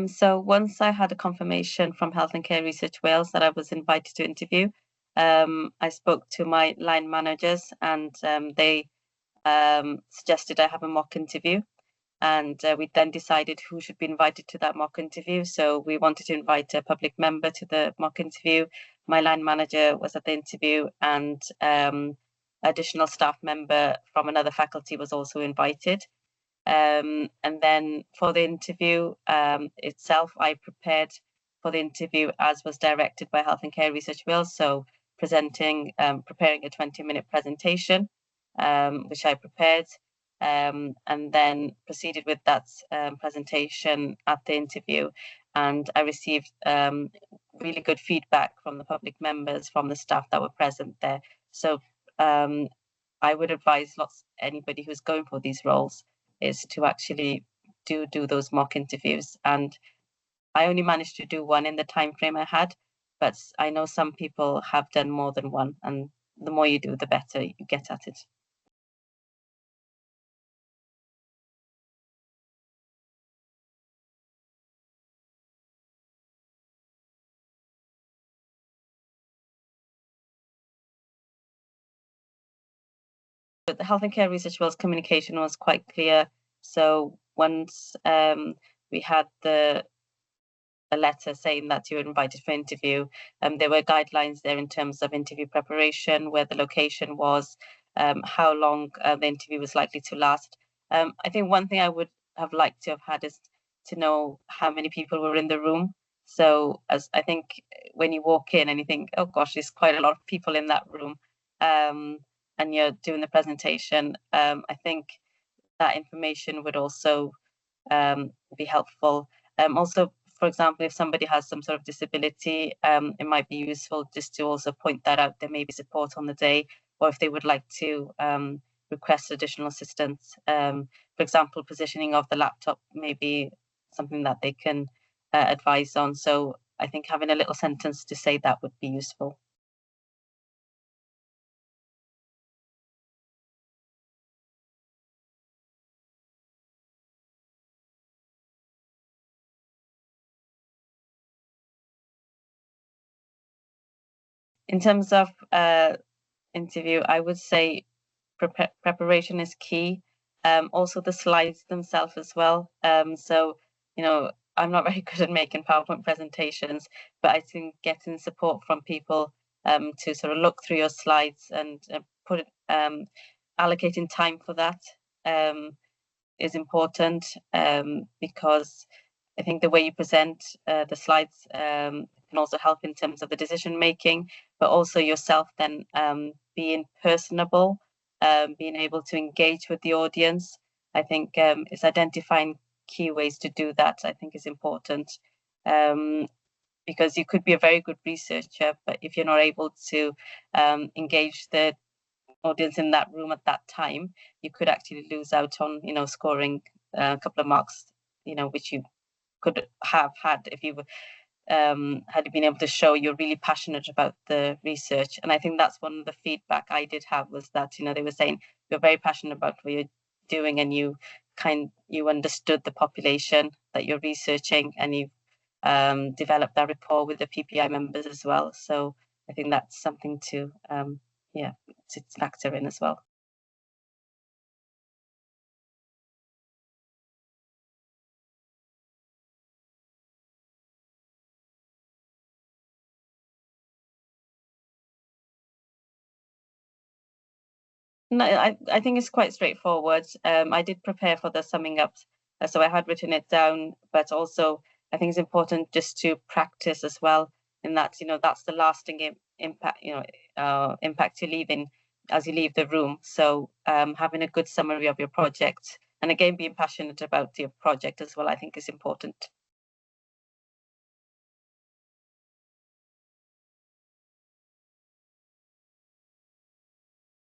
So once I had a confirmation from Health and Care Research Wales that I was invited to interview, I spoke to my line managers, and they suggested I have a mock interview. And we then decided who should be invited to that mock interview. So we wanted to invite a public member to the mock interview. My line manager was at the interview, and additional staff member from another faculty was also invited. And then for the interview itself, I prepared for the interview as was directed by Health and Care Research Wales. So preparing a 20-minute presentation, which I prepared, and then proceeded with that presentation at the interview. And I received really good feedback from the public members, from the staff that were present there. So I would advise anybody who's going for these roles is to actually do those mock interviews. And I only managed to do one in the time frame I had, but I know some people have done more than one, and the more you do, the better you get at it. But the Health and Care Research Wales communication was quite clear. So once we had a letter saying that you were invited for interview, there were guidelines there in terms of interview preparation, where the location was, how long the interview was likely to last. I think one thing I would have liked to have had is to know how many people were in the room. So as I think when you walk in and you think, oh gosh, there's quite a lot of people in that room, and you're doing the presentation, I think that information would also be helpful. Also, for example, if somebody has some sort of disability, it might be useful just to also point that out. There may be support on the day, or if they would like to request additional assistance. For example, positioning of the laptop may be something that they can advise on. So I think having a little sentence to say that would be useful. In terms of interview, I would say preparation is key. Also the slides themselves as well. So, I'm not very good at making PowerPoint presentations, but I think getting support from people to sort of look through your slides and allocating time for that is important, because I think the way you present the slides can also help in terms of the decision making, but also yourself then being personable, being able to engage with the audience. I think it's identifying key ways to do that, I think, is important, because you could be a very good researcher, but if you're not able to engage the audience in that room at that time, you could actually lose out on, scoring a couple of marks, which you could have had if you had been able to show you're really passionate about the research. And I think that's one of the feedback I did have, was that, they were saying you're very passionate about what you're doing, and you understood the population that you're researching, and you developed that rapport with the PPI members as well. So I think that's something to factor in as well. No, I think it's quite straightforward. I did prepare for the summing up, so I had written it down, but also I think it's important just to practice as well, in that, that's the lasting impact, impact you leave in as you leave the room. So having a good summary of your project, and again, being passionate about your project as well, I think is important.